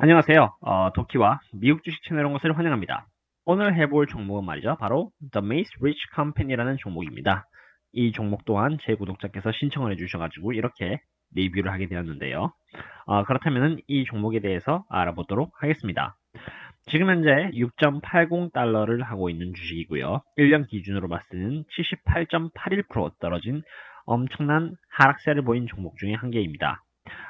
안녕하세요. 도키와 미국 주식 채널 온 것을 환영합니다. 오늘 해볼 종목은 말이죠. 바로 The Mace Rich Company라는 종목입니다. 이 종목 또한 제 구독자께서 신청을 해주셔가지고 이렇게 리뷰를 하게 되었는데요. 그렇다면 이 종목에 대해서 알아보도록 하겠습니다. 지금 현재 6.80달러를 하고 있는 주식이고요. 1년 기준으로 봤을 때는 78.81% 떨어진 엄청난 하락세를 보인 종목 중에 한 개입니다.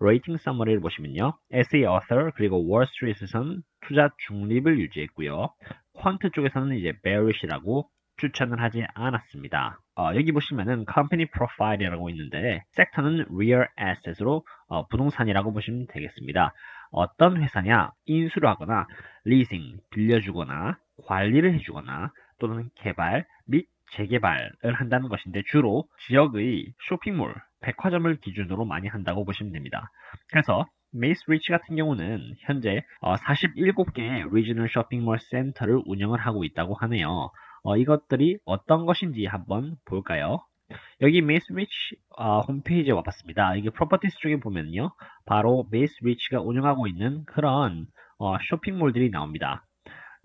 레이팅 서머리를 보시면요. SA Author 그리고 월스트리트에서는 투자 중립을 유지했고요. 퀀트 쪽에서는 이제 bearish라고 추천을 하지 않았습니다. 여기 보시면은 company profile이라고 있는데 섹터는 real asset으로 부동산이라고 보시면 되겠습니다. 어떤 회사냐? 인수를 하거나 리징, 빌려주거나 관리를 해주거나 또는 개발 및 재개발을 한다는 것인데 주로 지역의 쇼핑몰, 백화점을 기준으로 많이 한다고 보시면 됩니다. 그래서 메이스 리치 같은 경우는 현재 47개의 리지널 쇼핑몰 센터를 운영을 하고 있다고 하네요. 이것들이 어떤 것인지 한번 볼까요? 여기 메이스 리치 홈페이지에 와봤습니다. 이게 프로퍼티스 쪽에 보면요. 바로 메이스 리치가 운영하고 있는 그런 쇼핑몰들이 나옵니다.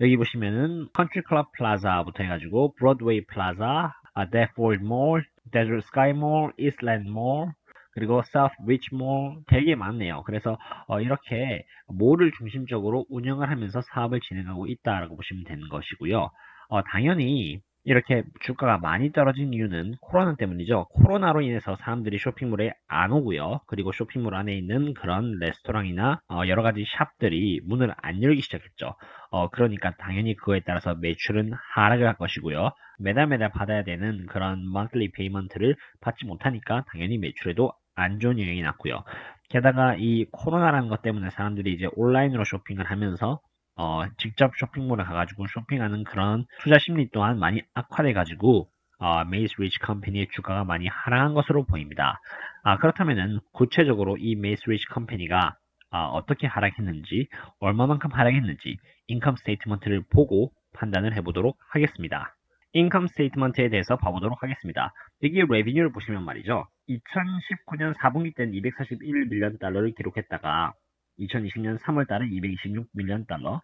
여기 보시면은 컨트리 클럽 플라자부터 해가지고 브로드웨이 플라자, 데폴드 몰, 데저트 스카이 몰, 이스트랜드 몰, 그리고 사우스 리치 몰 되게 많네요. 그래서 이렇게 몰을 중심적으로 운영을 하면서 사업을 진행하고 있다라고 보시면 되는 것이고요. 당연히 이렇게 주가가 많이 떨어진 이유는 코로나 때문이죠. 코로나로 인해서 사람들이 쇼핑몰에 안 오고요. 그리고 쇼핑몰 안에 있는 그런 레스토랑이나 여러 가지 샵들이 문을 안 열기 시작했죠. 그러니까 당연히 그거에 따라서 매출은 하락을 할 것이고요. 매달 받아야 되는 그런 monthly payment를 받지 못하니까 당연히 매출에도 안 좋은 영향이 났고요. 게다가 이 코로나라는 것 때문에 사람들이 이제 온라인으로 쇼핑을 하면서 직접 쇼핑몰에 가가지고 쇼핑하는 그런 투자 심리 또한 많이 악화돼가지고 메이스 리치 컴퍼니의 주가가 많이 하락한 것으로 보입니다. 그렇다면은 구체적으로 이 메이스 리치 컴퍼니가 어떻게 하락했는지, 얼마만큼 하락했는지 인컴 스테이트먼트를 보고 판단을 해보도록 하겠습니다. 인컴 스테이트먼트에 대해서 봐보도록 하겠습니다. 여기 레비뉴를 보시면 말이죠. 2019년 4분기 때는 241밀리언 달러를 기록했다가 2020년 3월 달에 226밀리언 달러,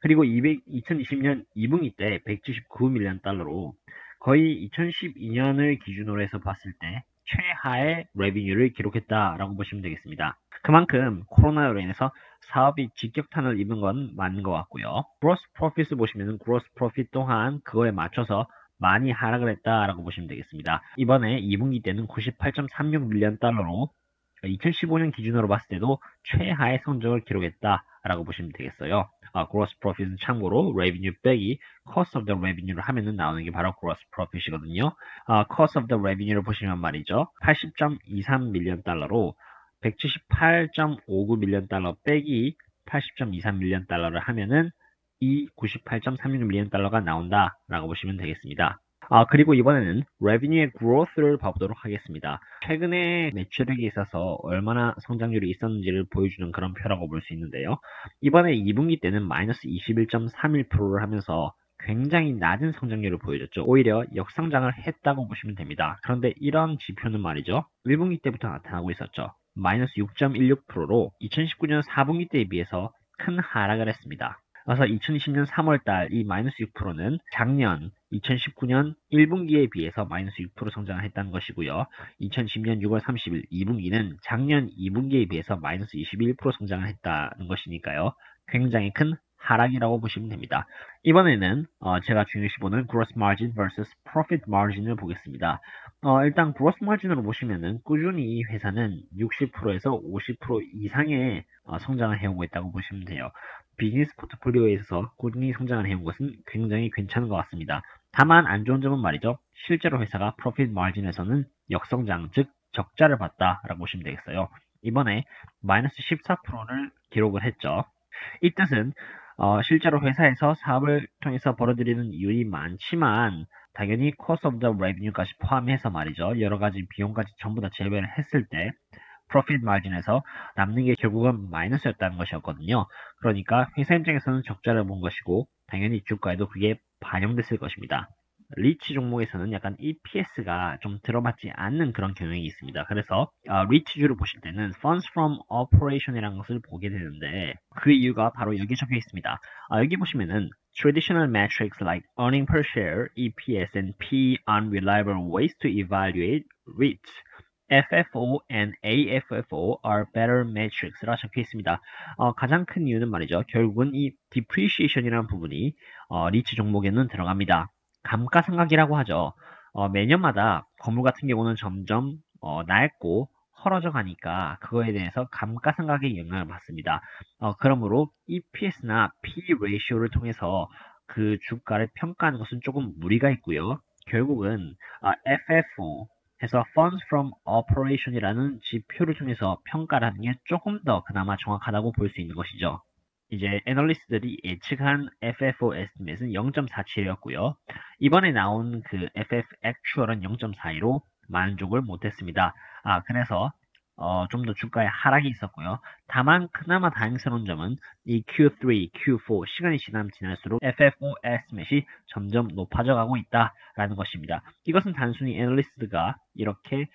그리고 2020년 2분기 때 179밀리언 달러로 거의 2012년을 기준으로 해서 봤을 때 최하의 레비뉴를 기록했다라고 보시면 되겠습니다. 그만큼 코로나로 인해서 사업이 직격탄을 입은 건 맞는 것 같고요. 그로스 프로핏을 보시면 그로스 프로핏 또한 그거에 맞춰서 많이 하락을 했다라고 보시면 되겠습니다. 이번에 2분기 때는 98.36밀리언 달러로 2015년 기준으로 봤을 때도 최하의 성적을 기록했다라고 보시면 되겠어요. gross profit은 참고로 revenue 빼기 cost of the revenue를 하면은 나오는 게 바로 gross profit이거든요. cost of the revenue를 보시면 말이죠. 80.23밀리언 달러로 178.59밀리언 달러 빼기 80.23밀리언 달러를 하면은 이 98.36밀리언 달러가 나온다라고 보시면 되겠습니다. 그리고 이번에는 revenue의 growth를 봐보도록 하겠습니다. 최근에 매출액에 있어서 얼마나 성장률이 있었는지를 보여주는 그런 표라고 볼 수 있는데요. 이번에 2분기 때는 마이너스 21.31%를 하면서 굉장히 낮은 성장률을 보여줬죠. 오히려 역성장을 했다고 보시면 됩니다. 그런데 이런 지표는 말이죠. 1분기 때부터 나타나고 있었죠. 마이너스 6.16%로 2019년 4분기 때에 비해서 큰 하락을 했습니다. 그래서 2020년 3월달 이 마이너스 6%는 작년 2019년 1분기에 비해서 마이너스 6% 성장을 했다는 것이고요. 2010년 6월 30일 2분기는 작년 2분기에 비해서 마이너스 21% 성장을 했다는 것이니까요. 굉장히 큰 하락이라고 보시면 됩니다. 이번에는 제가 중요시 보는 gross margin vs profit margin을 보겠습니다. 일단 gross margin으로 보시면은 꾸준히 이 회사는 60%에서 50% 이상의 성장을 해오고 있다고 보시면 돼요. 비즈니스 포트폴리오에 있어서 꾸준히 성장을 해온 것은 굉장히 괜찮은 것 같습니다. 다만 안 좋은 점은 말이죠. 실제로 회사가 프로핏 마진에서는 역성장, 즉 적자를 봤다라고 보시면 되겠어요. 이번에 마이너스 14%를 기록을 했죠. 이 뜻은 실제로 회사에서 사업을 통해서 벌어들이는 이율이 많지만 당연히 cost of the revenue까지 포함해서 말이죠. 여러 가지 비용까지 전부 다 제외를 했을 때 프로핏 마진에서 남는 게 결국은 마이너스였다는 것이었거든요. 그러니까 회사 입장에서는 적자를 본 것이고 당연히 주가에도 그게 반영됐을 것입니다. 리치 종목에서는 약간 EPS가 좀 들어맞지 않는 그런 경향이 있습니다. 그래서 리치주를 보실 때는 Funds from Operation이라는 것을 보게 되는데 그 이유가 바로 여기 적혀 있습니다. 여기 보시면은 Traditional metrics like earning per share, EPS, and P unreliable ways to evaluate REIT. FFO and AFFO are better metrics라 적혀 있습니다. 가장 큰 이유는 말이죠. 결국은 이 depreciation이라는 부분이 리츠 종목에는 들어갑니다. 감가상각이라고 하죠. 매년마다 건물 같은 경우는 점점 낡고 헐어져 가니까 그거에 대해서 감가상각의 영향을 받습니다. 그러므로 EPS나 P 레이쇼를 통해서 그 주가를 평가하는 것은 조금 무리가 있고요. 결국은 FFO 해서 Funds from Operation이라는 지표를 통해서 평가를 하는 게 조금 더 그나마 정확하다고 볼 수 있는 것이죠. 이제 애널리스트들이 예측한 FFO 에스티메이트는 0.47이었고요. 이번에 나온 그 FF 액추얼은 0.42로 만족을 못했습니다. 그래서 좀 더 주가에 하락이 있었고요. 다만 그나마 다행스러운 점은 이 Q3, Q4 시간이 지날수록 FFO 에스티메이트이 점점 높아져 가고 있다라는 것입니다. 이것은 단순히 애널리스트가 이렇게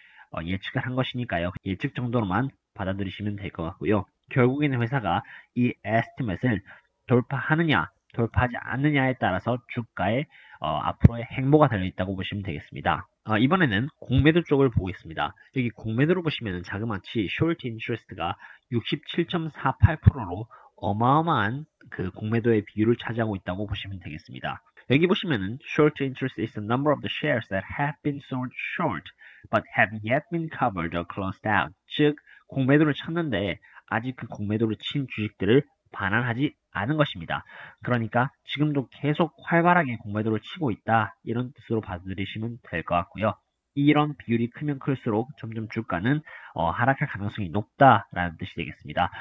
예측을 한 것이니까요. 예측 정도로만 받아들이시면 될 것 같고요. 결국에는 회사가 이 에스티메이트를 돌파하느냐 돌파하지 않느냐에 따라서 주가에 앞으로의 행보가 달려있다고 보시면 되겠습니다. 이번에는 공매도 쪽을 보겠습니다. 여기 공매도로 보시면 자그마치 short interest가 67.48%로 어마어마한 그 공매도의 비율을 차지하고 있다고 보시면 되겠습니다. 여기 보시면은 short interest is the number of the shares that have been sold short but have yet been covered or closed out. 즉 공매도를 쳤는데 아직 그 공매도를 친 주식들을 반환하지 않은 것입니다. 그러니까 지금도 계속 활발하게 공매도를 치고 있다 이런 뜻으로 받아들이시면 될 것 같고요. 이런 비율이 크면 클수록 점점 주가는 하락할 가능성이 높다라는 뜻이 되겠습니다.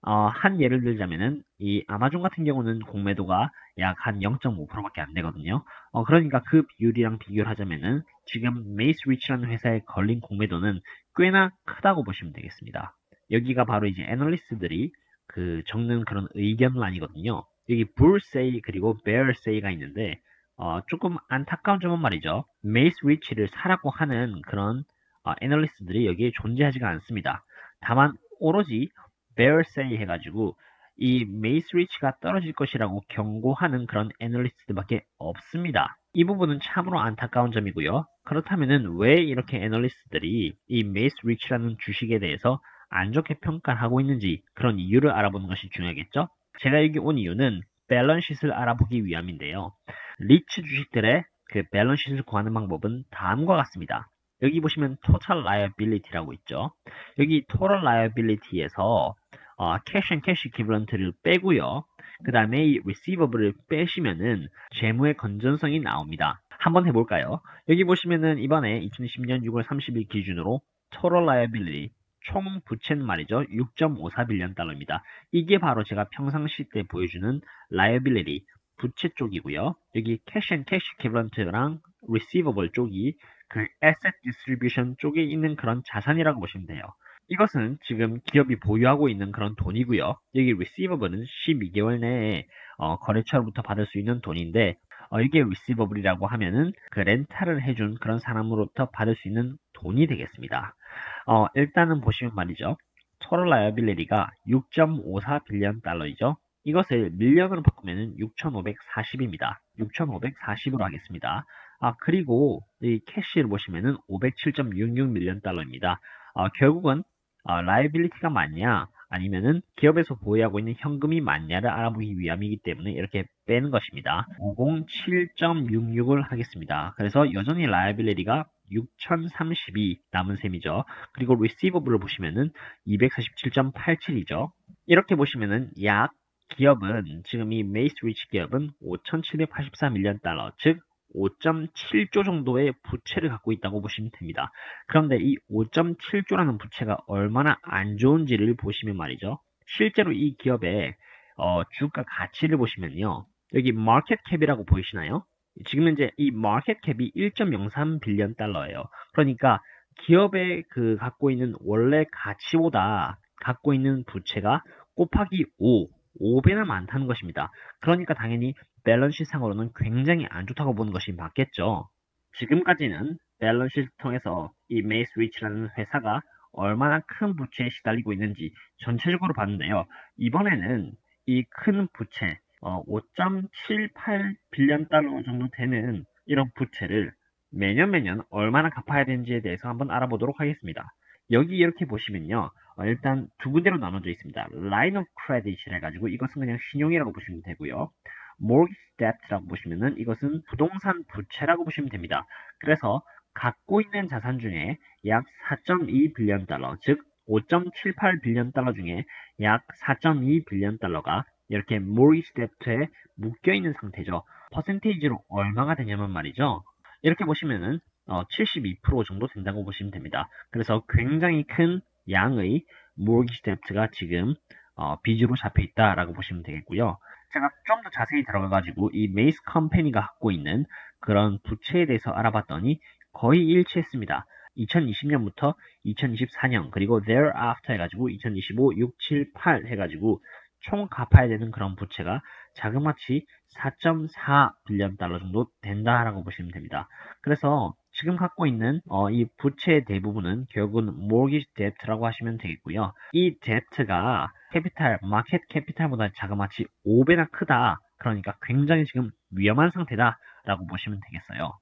한 예를 들자면은 이 아마존 같은 경우는 공매도가 약 한 0.5%밖에 안 되거든요. 그러니까 그 비율이랑 비교를 하자면은 지금 메이스리치라는 회사에 걸린 공매도는 꽤나 크다고 보시면 되겠습니다. 여기가 바로 이제 애널리스트들이 그 적는 그런 의견란이거든요. 여기 bull say 그리고 bear say가 있는데 조금 안타까운 점은 말이죠. 메이스리치를 사라고 하는 그런 애널리스트들이 여기에 존재하지가 않습니다. 다만 오로지 bear say 해가지고 이 메이스리치가 떨어질 것이라고 경고하는 그런 애널리스트들밖에 없습니다. 이 부분은 참으로 안타까운 점이고요. 그렇다면은 왜 이렇게 애널리스트들이 이 메이스리치라는 주식에 대해서 안 좋게 평가를 하고 있는지 그런 이유를 알아보는 것이 중요하겠죠? 제가 여기 온 이유는 밸런시트를 알아보기 위함인데요. 리츠 주식들의 그 밸런시트를 구하는 방법은 다음과 같습니다. 여기 보시면 total liability라고 있죠. 여기 total liability에서 cash and cash equivalent를 빼고요. 그 다음에 이 receivables 빼시면은 재무의 건전성이 나옵니다. 한번 해볼까요? 여기 보시면은 이번에 2020년 6월 30일 기준으로 total liability 총 부채는 말이죠. 6.54빌리언 달러입니다. 이게 바로 제가 평상시 때 보여주는 liability, 부채 쪽이고요. 여기 cash and cash equivalent랑 receivable 쪽이 그 asset distribution 쪽에 있는 그런 자산이라고 보시면 돼요. 이것은 지금 기업이 보유하고 있는 그런 돈이고요. 여기 receivable은 12개월 내에 거래처로부터 받을 수 있는 돈인데 이게 receivabl이라고 하면은 그 렌탈을 해준 그런 사람으로부터 받을 수 있는 돈이 되겠습니다. 일단은 보시면 말이죠. total liability가 6.54빌리언 달러이죠. 이것을 밀리언으로 바꾸면 6,540입니다. 6,540으로 하겠습니다. 그리고 이 캐시를 보시면은 507.66밀리언 달러입니다. 결국은 liability가 맞냐 아니면은 기업에서 보유하고 있는 현금이 맞냐를 알아보기 위함이기 때문에 이렇게 빼는 것입니다. 507.66을 하겠습니다. 그래서 여전히 liability가 6032 남은 셈이죠. 그리고 receivables를 보시면은 247.87이죠. 이렇게 보시면은 약 기업은 지금 이 메이스리치 기업은 5,784밀리언 달러, 즉 5.7조 정도의 부채를 갖고 있다고 보시면 됩니다. 그런데 이 5.7조라는 부채가 얼마나 안 좋은지를 보시면 말이죠. 실제로 이 기업의 주가 가치를 보시면요. 여기 마켓 캡이라고 보이시나요? 지금 현재 이 마켓 캡이 1.03빌리언 달러예요. 그러니까 기업의 그 갖고 있는 원래 가치보다 갖고 있는 부채가 곱하기 5 5배나 많다는 것입니다. 그러니까 당연히 밸런스상으로는 굉장히 안 좋다고 보는 것이 맞겠죠. 지금까지는 밸런스를 통해서 이 메이스 리치라는 회사가 얼마나 큰 부채에 시달리고 있는지 전체적으로 봤는데요. 이번에는 이 큰 부채, 5.78 빌리언 달러 정도 되는 이런 부채를 매년 얼마나 갚아야 되는지에 대해서 한번 알아보도록 하겠습니다. 여기 이렇게 보시면요. 일단 두 군데로 나눠져 있습니다. Line of Credit이라 해가지고 이것은 그냥 신용이라고 보시면 되고요. Mortgage Debt라고 보시면은 이것은 부동산 부채라고 보시면 됩니다. 그래서 갖고 있는 자산 중에 약 4.2 빌리언 달러, 즉 5.78 빌리언 달러 중에 약 4.2 빌리언 달러가 이렇게 mortgage debt에 묶여있는 상태죠. 퍼센테이지로 얼마가 되냐면 말이죠. 이렇게 보시면은 72% 정도 된다고 보시면 됩니다. 그래서 굉장히 큰 양의 mortgage debt가 지금 빚으로 잡혀 있다라고 보시면 되겠고요. 제가 좀 더 자세히 들어가가지고 이 메이스 컴퍼니가 갖고 있는 그런 부채에 대해서 알아봤더니 거의 일치했습니다. 2020년부터 2024년 그리고 thereafter 해가지고 2025, 6, 7, 8 해가지고 총 갚아야 되는 그런 부채가 자그마치 4.4 빌리언 달러 정도 된다라고 보시면 됩니다. 그래서 지금 갖고 있는 이 부채의 대부분은 결국은 mortgage debt라고 하시면 되겠고요. 이 debt가 캐피탈, 마켓 캐피탈보다 자그마치 5배나 크다. 그러니까 굉장히 지금 위험한 상태다라고 보시면 되겠어요.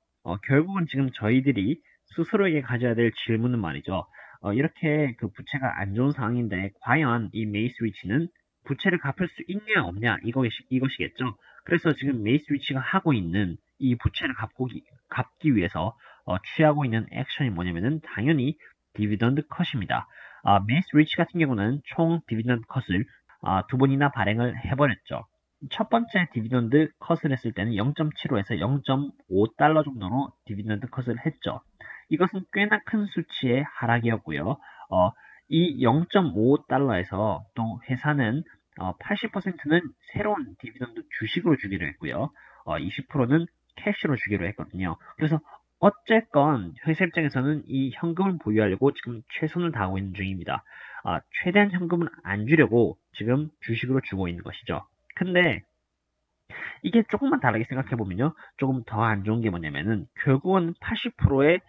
결국은 지금 저희들이 스스로에게 가져야 될 질문은 말이죠. 이렇게 그 부채가 안 좋은 상황인데 과연 이 메이스 리치는 부채를 갚을 수 있냐 없냐 이것이겠죠. 그래서 지금 메이스 리치가 하고 있는 이 부채를 갚기 위해서 취하고 있는 액션이 뭐냐면은 당연히 디비던드 컷입니다. 메이스 리치 같은 경우는 총 디비던드 컷을 두 번이나 발행을 해버렸죠. 첫 번째 디비던드 컷을 했을 때는 0.75에서 0.5달러 정도로 디비던드 컷을 했죠. 이것은 꽤나 큰 수치의 하락이었고요. 이 0.5달러에서 또 회사는 80%는 새로운 디비던드 주식으로 주기로 했고요. 20%는 캐시로 주기로 했거든요. 그래서 어쨌건 회사 입장에서는 이 현금을 보유하려고 지금 최선을 다하고 있는 중입니다. 최대한 현금을 안 주려고 지금 주식으로 주고 있는 것이죠. 근데 이게 조금만 다르게 생각해보면요. 조금 더 안 좋은 게 뭐냐면은 결국은 80%의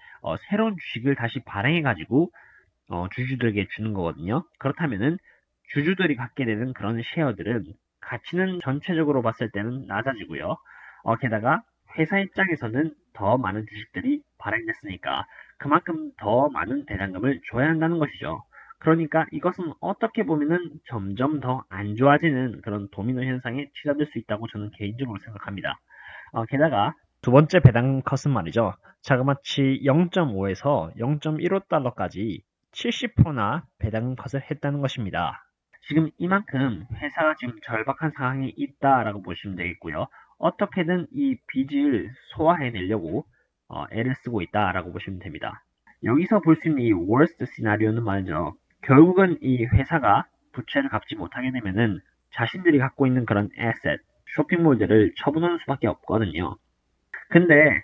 새로운 주식을 다시 발행해가지고 주주들에게 주는 거거든요. 그렇다면은 주주들이 갖게 되는 그런 쉐어들은 가치는 전체적으로 봤을 때는 낮아지고요. 게다가 회사 입장에서는 더 많은 주식들이 발행됐으니까 그만큼 더 많은 배당금을 줘야 한다는 것이죠. 그러니까 이것은 어떻게 보면은 점점 더 안 좋아지는 그런 도미노 현상에 치닫을 수 있다고 저는 개인적으로 생각합니다. 게다가 두 번째 배당 컷은 말이죠. 자그마치 0.5에서 0.15달러까지 70%나 배당 컷을 했다는 것입니다. 지금 이만큼 회사가 지금 절박한 상황에 있다라고 보시면 되겠고요. 어떻게든 이 빚을 소화해내려고 애를 쓰고 있다라고 보시면 됩니다. 여기서 볼 수 있는 이 worst 시나리오는 말이죠. 결국은 이 회사가 부채를 갚지 못하게 되면은 자신들이 갖고 있는 그런 에셋, 쇼핑몰들을 처분하는 수밖에 없거든요. 근데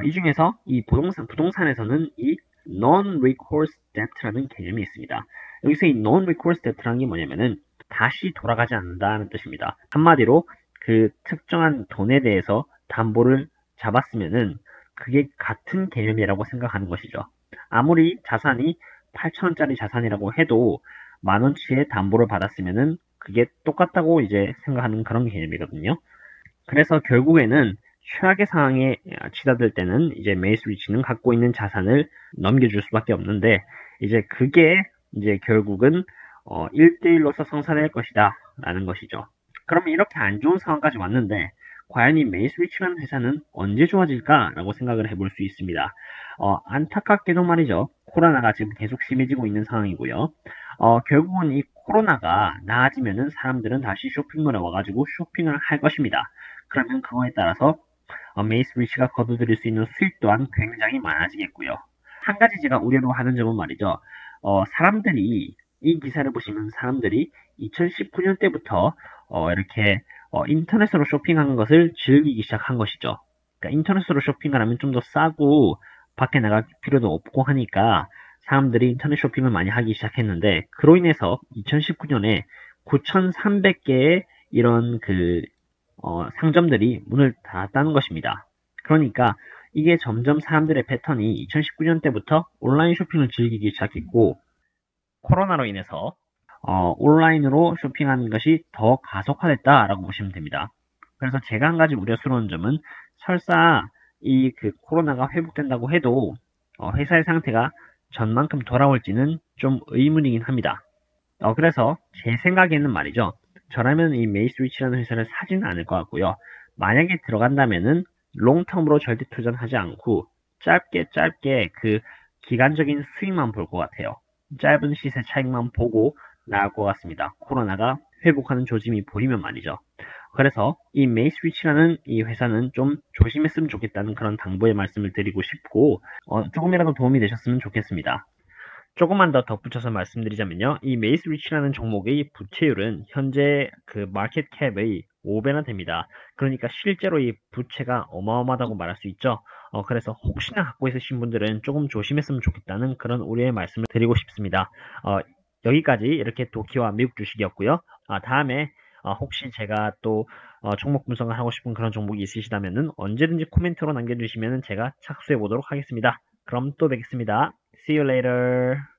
이 중에서 이 부동산에서는 이 non-recourse debt라는 개념이 있습니다. 여기서 이 non-recourse debt라는 게 뭐냐면은 다시 돌아가지 않는다는 뜻입니다. 한마디로 그 특정한 돈에 대해서 담보를 잡았으면은 그게 같은 개념이라고 생각하는 것이죠. 아무리 자산이 8,000원짜리 자산이라고 해도 만원치의 담보를 받았으면은 그게 똑같다고 이제 생각하는 그런 개념이거든요. 그래서 결국에는 최악의 상황에 치닫을 때는 이제 메이스 리치는 갖고 있는 자산을 넘겨줄 수밖에 없는데 이제 그게 이제 결국은 1대1로서 성사될 것이다 라는 것이죠. 그러면 이렇게 안 좋은 상황까지 왔는데 과연 이 메이스 리치라는 회사는 언제 좋아질까 라고 생각을 해볼 수 있습니다. 안타깝게도 말이죠. 코로나가 지금 계속 심해지고 있는 상황이고요. 결국은 이 코로나가 나아지면은 사람들은 다시 쇼핑몰에 와가지고 쇼핑을 할 것입니다. 그러면 그거에 따라서 메이스 리치가 거둬들일 수 있는 수익 또한 굉장히 많아지겠고요. 한 가지 제가 우려로 하는 점은 말이죠. 사람들이 이 기사를 보시면 사람들이 2019년 때부터 이렇게 인터넷으로 쇼핑하는 것을 즐기기 시작한 것이죠. 그러니까 인터넷으로 쇼핑을 하면 좀 더 싸고 밖에 나갈 필요도 없고 하니까 사람들이 인터넷 쇼핑을 많이 하기 시작했는데 그로 인해서 2019년에 9,300개의 이런 상점들이 문을 닫았다는 것입니다. 그러니까 이게 점점 사람들의 패턴이 2019년 때부터 온라인 쇼핑을 즐기기 시작했고, 코로나로 인해서 온라인으로 쇼핑하는 것이 더 가속화됐다라고 보시면 됩니다. 그래서 제가 한 가지 우려스러운 점은 설사 이 코로나가 회복된다고 해도 회사의 상태가 전만큼 돌아올지는 좀 의문이긴 합니다. 그래서 제 생각에는 말이죠. 저라면 이 메이스위치라는 회사를 사지는 않을 것 같고요. 만약에 들어간다면은 롱텀으로 절대 투자하지 않고 짧게 기간적인 수익만 볼 것 같아요. 짧은 시세 차익만 보고 나올 것 같습니다. 코로나가 회복하는 조짐이 보이면 말이죠. 그래서 이 메이스위치라는 이 회사는 좀 조심했으면 좋겠다는 그런 당부의 말씀을 드리고 싶고, 조금이라도 도움이 되셨으면 좋겠습니다. 조금만 더 덧붙여서 말씀드리자면요. 이 메이스위치라는 종목의 부채율은 현재 마켓 캡의 5배나 됩니다. 그러니까 실제로 이 부채가 어마어마하다고 말할 수 있죠. 그래서 혹시나 갖고 있으신 분들은 조금 조심했으면 좋겠다는 그런 우려의 말씀을 드리고 싶습니다. 여기까지 이렇게 도키와 미국 주식이었고요. 다음에 혹시 제가 또 종목 분석을 하고 싶은 그런 종목이 있으시다면 언제든지 코멘트로 남겨주시면 제가 착수해 보도록 하겠습니다. 그럼 또 뵙겠습니다. See you later.